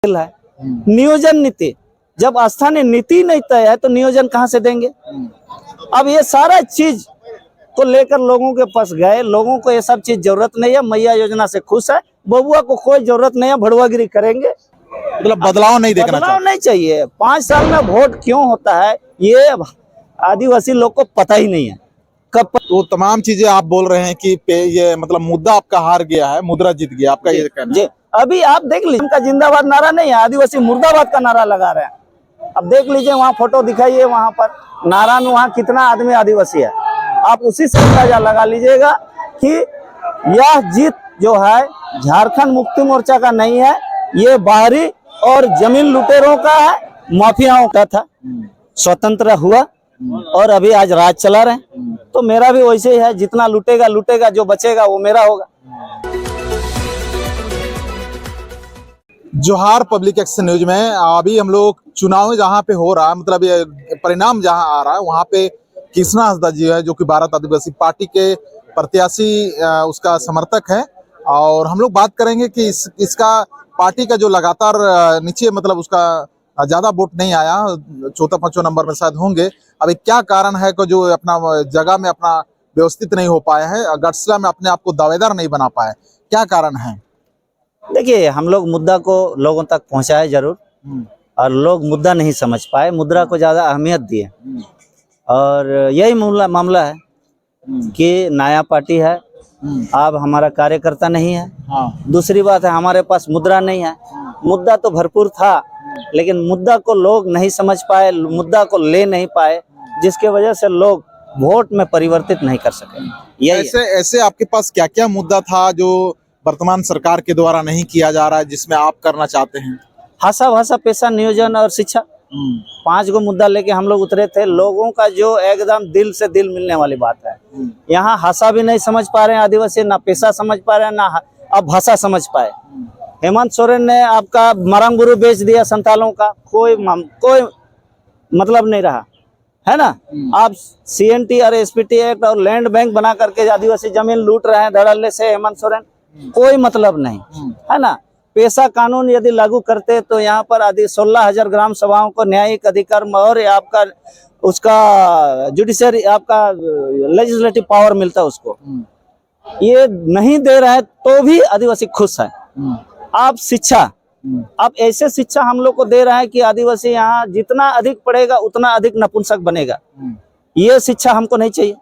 है नियोजन नीति। जब स्थानीय नीति नहीं तय है तो नियोजन कहाँ से देंगे। अब ये सारा चीज को लेकर लोगों के पास गए, लोगों को ये सब चीज जरूरत नहीं है। मैया योजना से खुश है, बबुआ को कोई जरूरत नहीं है, भड़ुआगिरी करेंगे। मतलब बदलाव नहीं देखना बदलाव नहीं चाहिए। 5 साल में वोट क्यों होता है ये आदिवासी लोग को पता ही नहीं है। कब तो तमाम चीजें आप बोल रहे हैं कि ये मतलब मुद्दा आपका हार गया है, मुद्रा जीत गया, आपका ये कहना जी। अभी आप देख लीजिए, उनका जिंदाबाद नारा नहीं है, आदिवासी मुर्दाबाद का नारा लगा रहे हैं। अब देख लीजिए, वहाँ फोटो दिखाइए, वहाँ पर नारा में वहाँ कितना आदमी आदिवासी है। आप उसी से अंदाजा लगा लीजिएगा कि यह जीत जो है झारखंड मुक्ति मोर्चा का नहीं है, ये बाहरी और जमीन लुटेरों का है, माफियाओं का था। स्वतंत्र हुआ और अभी आज राज चला रहे हैं, तो मेरा भी वैसे ही है, जितना लुटेगा लुटेगा, जो बचेगा वो मेरा होगा। जोहार पब्लिक एक्शन न्यूज में अभी हम लोग चुनाव जहां पे हो रहा है, मतलब ये परिणाम जहां आ रहा है, वहां पे कृष्णा हंसदा जी है जो कि भारत आदिवासी पार्टी के प्रत्याशी उसका समर्थक है। और हम लोग बात करेंगे कि इसका पार्टी का जो लगातार नीचे मतलब उसका ज्यादा वोट नहीं आया, चौथा पांचवा नंबर में शायद होंगे। अभी क्या कारण है कि जो अपना जगह में अपना व्यवस्थित नहीं हो पाया है, गठसला में अपने आप को दावेदार नहीं बना पाए, क्या कारण है? देखिए, हम लोग मुद्दा को लोगों तक पहुंचाए जरूर, और लोग मुद्दा नहीं समझ पाए, मुद्रा को ज्यादा अहमियत दिए। और यही मामला है कि नया पार्टी है, अब हमारा कार्यकर्ता नहीं है। दूसरी बात है, हमारे पास मुद्रा नहीं है। मुद्दा तो भरपूर था, लेकिन मुद्दा को लोग नहीं समझ पाए, मुद्दा को ले नहीं पाए, जिसके वजह से लोग वोट में परिवर्तित नहीं कर सके। ऐसे आपके पास क्या क्या मुद्दा था जो वर्तमान सरकार के द्वारा नहीं किया जा रहा है, जिसमें आप करना चाहते हैं? भाषा, पेशा, नियोजन और शिक्षा, 5 गो मुद्दा लेके हम लोग उतरे थे। लोगों का जो एकदम दिल से दिल मिलने वाली बात है। यहाँ भाषा भी नहीं समझ पा रहे हैं आदिवासी, ना पेशा समझ पा रहे हैं, ना अब भाषा समझ पाए। हेमंत सोरेन ने आपका मरंग गुरु बेच दिया संतालों का, कोई मतलब नहीं रहा है ना। आप CNT और SPT एक्ट और लैंड बैंक बना करके आदिवासी जमीन लूट रहे हैं धड़ल्ले से हेमंत सोरेन, कोई मतलब नहीं है ना। पेशा कानून यदि लागू करते तो यहाँ पर 16,000 ग्राम सभाओं को न्यायिक अधिकार और आपका उसका जुडिशरी आपका लेजिस्लेटिव पावर मिलता उसको। ये नहीं दे रहे तो भी आदिवासी खुश है। आप शिक्षा, आप ऐसे शिक्षा हम लोग को दे रहे हैं कि आदिवासी यहाँ जितना अधिक पढ़ेगा उतना अधिक नपुंसक बनेगा। ये शिक्षा हमको नहीं चाहिए।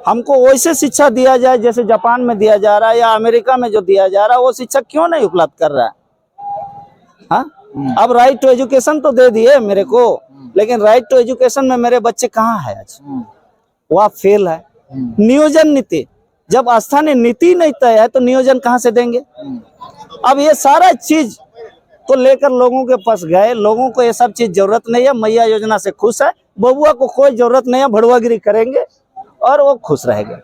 हमको वैसे शिक्षा दिया जाए जैसे जापान में दिया जा रहा है या अमेरिका में जो दिया जा रहा है, वो शिक्षा क्यों नहीं उपलब्ध कर रहा है। हाँ, अब राइट टू एजुकेशन तो दे दिए मेरे को, लेकिन राइट टू एजुकेशन में मेरे बच्चे कहाँ है आज, वह फेल है। नियोजन नीति, जब स्थानीय नीति नहीं तय है तो नियोजन कहाँ से देंगे। अब ये सारा चीज को लेकर लोगों के पास गए, लोगों को ये सब चीज जरूरत नहीं है। मैया योजना से खुश है, बबुआ को कोई जरूरत नहीं है, भड़ुआगिरी करेंगे और वो खुश रहेगा।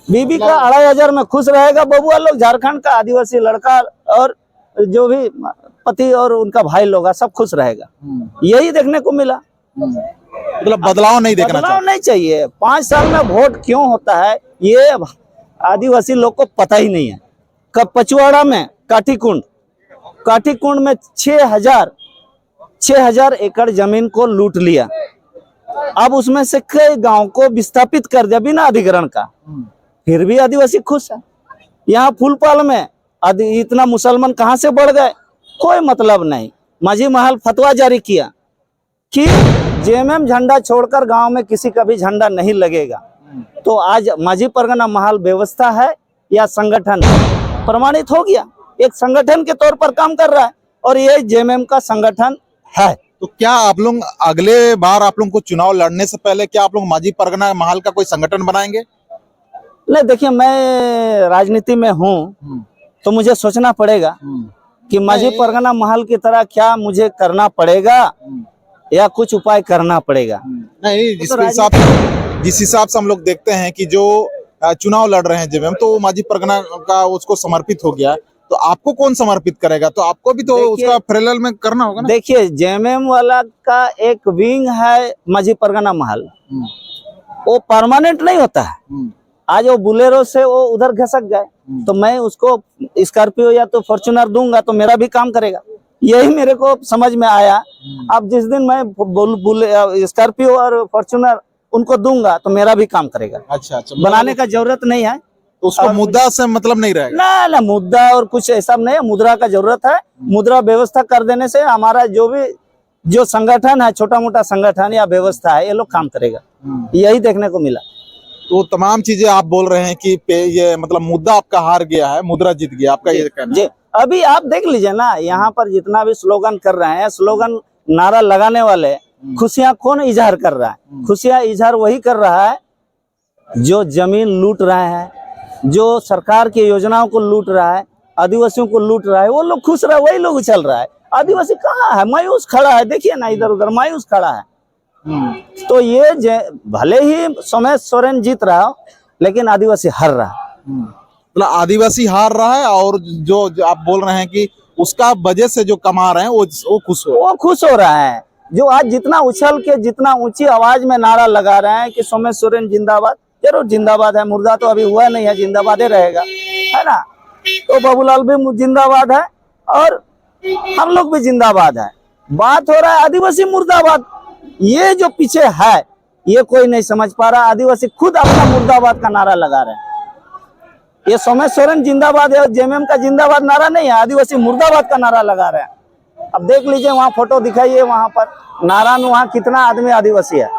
बीबी का 2,500 में खुश रहेगा बबुआ लोग। झारखंड का आदिवासी लड़का और जो भी पति और उनका भाई लोग सब खुश रहेगा। यही देखने को मिला। मतलब बदलाव नहीं देखना बदलाव नहीं चाहिए। 5 साल में वोट क्यों होता है ये आदिवासी लोग को पता ही नहीं है। कब पचवाड़ा में काठीकुंड में 6,000 एकड़ जमीन को लूट लिया। अब उसमें से कई गांव को विस्थापित कर दिया बिना अधिग्रहण का, फिर भी आदिवासी खुश है। यहाँ फूलपाल में इतना मुसलमान कहाँ से बढ़ गए, कोई मतलब नहीं। माझी महल फतवा जारी किया कि JMM झंडा छोड़कर गांव में किसी का भी झंडा नहीं लगेगा। तो आज माझी परगना महल व्यवस्था है या संगठन प्रमाणित हो गया, एक संगठन के तौर पर काम कर रहा है, और ये JMM का संगठन है। तो क्या आप लोग अगले बार आप लोग को चुनाव लड़ने से पहले क्या आप लोग माझी परगना महल का कोई संगठन बनाएंगे? नहीं, देखिए, मैं राजनीति में हूँ तो मुझे सोचना पड़ेगा कि माझी परगना महल की तरह क्या मुझे करना पड़ेगा या कुछ उपाय करना पड़ेगा। नहीं, जिस हिसाब से हम लोग देखते हैं कि जो चुनाव लड़ रहे हैं JMM, तो माझी परगना का उसको समर्पित हो गया, तो आपको कौन समर्पित करेगा? तो आपको भी तो उसका पैरेलल में करना होगा ना। देखिए, JMM वाला का एक विंग है माझी परगना महल, वो परमानेंट नहीं होता है। आज वो बुलेरो से वो उधर घसक गए तो मैं उसको स्कॉर्पियो या तो फॉर्च्यूनर दूंगा तो मेरा भी काम करेगा। यही मेरे को समझ में आया। अब जिस दिन मैं स्कॉर्पियो और फॉर्च्यूनर उनको दूंगा तो मेरा भी काम करेगा। अच्छा अच्छा, बनाने का जरूरत नहीं है, तो उसको मुद्दा से मतलब नहीं रहेगा। ना मुद्दा और कुछ ऐसा नहीं है। मुद्रा का जरूरत है, मुद्रा व्यवस्था कर देने से हमारा जो संगठन है, छोटा मोटा संगठन या व्यवस्था है, ये लोग काम करेगा। यही देखने को मिला। तो तमाम चीजें आप बोल रहे हैं कि ये मतलब मुद्दा आपका हार गया है, मुद्रा जीत गया, आपका ये कहना जी, अभी आप देख लीजिए ना, यहाँ पर जितना भी स्लोगन कर रहे हैं, स्लोगन नारा लगाने वाले खुशियां कौन इजहार कर रहा है? खुशियां इजहार वही कर रहा है जो जमीन लूट रहा है, जो सरकार की योजनाओं को लूट रहा है, आदिवासियों को लूट रहा है, वो लोग खुश रहा है, वही लोग उछल रहा है। आदिवासी कहाँ है? मायूस खड़ा है, देखिए ना, इधर उधर मायूस खड़ा है। तो ये भले ही सोमेश सोरेन जीत रहा हो, लेकिन आदिवासी हार रहा है। मतलब आदिवासी हार रहा है, और जो आप बोल रहे हैं कि उसका वजह से जो कमा रहे हैं वो खुश हो रहा है। जो आज जितना उछल के, जितना ऊंची आवाज में नारा लगा रहे हैं कि सोमेश सोरेन जिंदाबाद, जरूर जिंदाबाद है, मुर्दा तो अभी हुआ नहीं है, जिंदाबाद ही रहेगा, है ना। तो बाबूलाल भी जिंदाबाद है और हम लोग भी जिंदाबाद है। बात हो रहा है आदिवासी मुर्दाबाद। ये जो पीछे है, ये कोई नहीं समझ पा रहा। आदिवासी खुद अपना मुर्दाबाद का नारा लगा रहे हैं। ये सोमेश सोरेन जिंदाबाद है और जेएमएम का जिंदाबाद नारा नहीं है, आदिवासी मुर्दाबाद का नारा लगा रहे हैं। अब देख लीजिए, वहाँ फोटो दिखाइए, वहाँ पर नारा में वहाँ कितना आदमी आदिवासी है।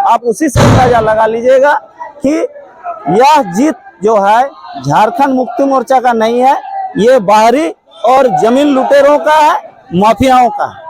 आप उसी से अंदाजा लगा लीजिएगा कि यह जीत जो है झारखंड मुक्ति मोर्चा का नहीं है, ये बाहरी और जमीन लुटेरों का है, माफियाओं का है।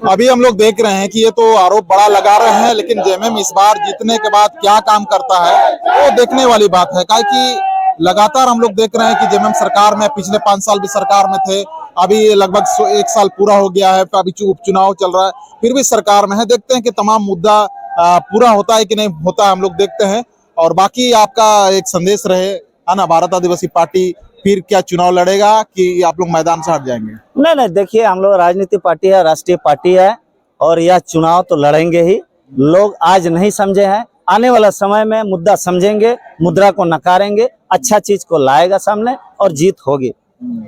अभी हम लोग देख रहे हैं कि ये तो आरोप बड़ा लगा रहे हैं, लेकिन जेएमएम इस बार जीतने के बाद क्या काम करता है वो देखने वाली बात है। काहे कि लगातार हम लोग देख रहे हैं कि जेएमएम सरकार में, पिछले 5 साल भी सरकार में थे, अभी लगभग 1 साल पूरा हो गया है, अभी उपचुनाव चल रहा है, फिर भी सरकार में है। देखते हैं कि तमाम मुद्दा पूरा होता है कि नहीं होता, हम लोग देखते हैं। और बाकी आपका एक संदेश रहे, है ना, भारत आदिवासी पार्टी फिर क्या चुनाव लड़ेगा कि आप लोग मैदान से हट जाएंगे? नहीं, देखिए, हम लोग राजनीतिक पार्टी है, राष्ट्रीय पार्टी है, और यह चुनाव तो लड़ेंगे ही। लोग आज नहीं समझे हैं, आने वाला समय में मुद्दा समझेंगे, मुद्रा को नकारेंगे, अच्छा चीज को लाएगा सामने और जीत होगी,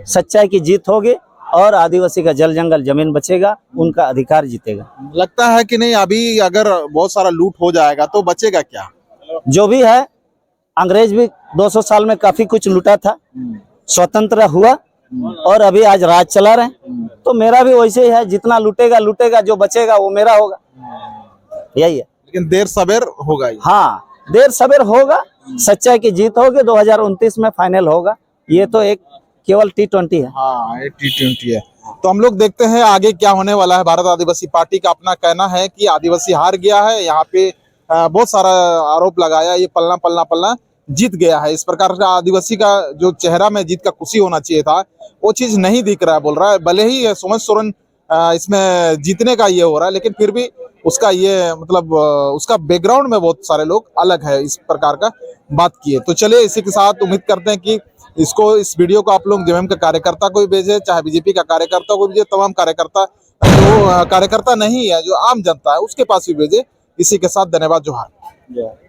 सच्चाई की जीत होगी, और आदिवासी का जल जंगल जमीन बचेगा, उनका अधिकार जीतेगा। लगता है कि नहीं अभी अगर बहुत सारा लूट हो जाएगा तो बचेगा क्या? जो भी है, अंग्रेज भी 200 साल में काफी कुछ लूटा था, स्वतंत्र हुआ और अभी आज राज चला रहे हैं। तो मेरा भी वैसे ही है, जितना लूटेगा, जो बचेगा वो मेरा होगा, यही है। लेकिन देर सवेर होगा ही। हाँ, देर सवेर होगा, सच्चाई की जीत होगी, 2029 में फाइनल होगा। ये तो एक केवल T20 है। हाँ, ये T20 है। तो हम लोग देखते हैं आगे क्या होने वाला है। भारत आदिवासी पार्टी का अपना कहना है कि आदिवासी हार गया है, यहाँ पे बहुत सारा आरोप लगाया, ये पलना जीत गया है। इस प्रकार का आदिवासी का जो चेहरा में जीत का खुशी होना चाहिए था, वो चीज नहीं दिख रहा है, बोल रहा है। भले ही सोमेश सोरेन इसमें जीतने का ये हो रहा है, लेकिन फिर भी उसका ये मतलब उसका बैकग्राउंड में बहुत सारे लोग अलग है, इस प्रकार का बात किए। तो चलिए, इसी के साथ उम्मीद करते हैं कि इस वीडियो को आप लोग जेएमएम के कार्यकर्ता को भी भेजे, चाहे बीजेपी का कार्यकर्ता को भी भेजे, तमाम कार्यकर्ता जो कार्यकर्ता नहीं है, जो आम जनता है, उसके पास भी भेजे। इसी के साथ धन्यवाद, जोहार।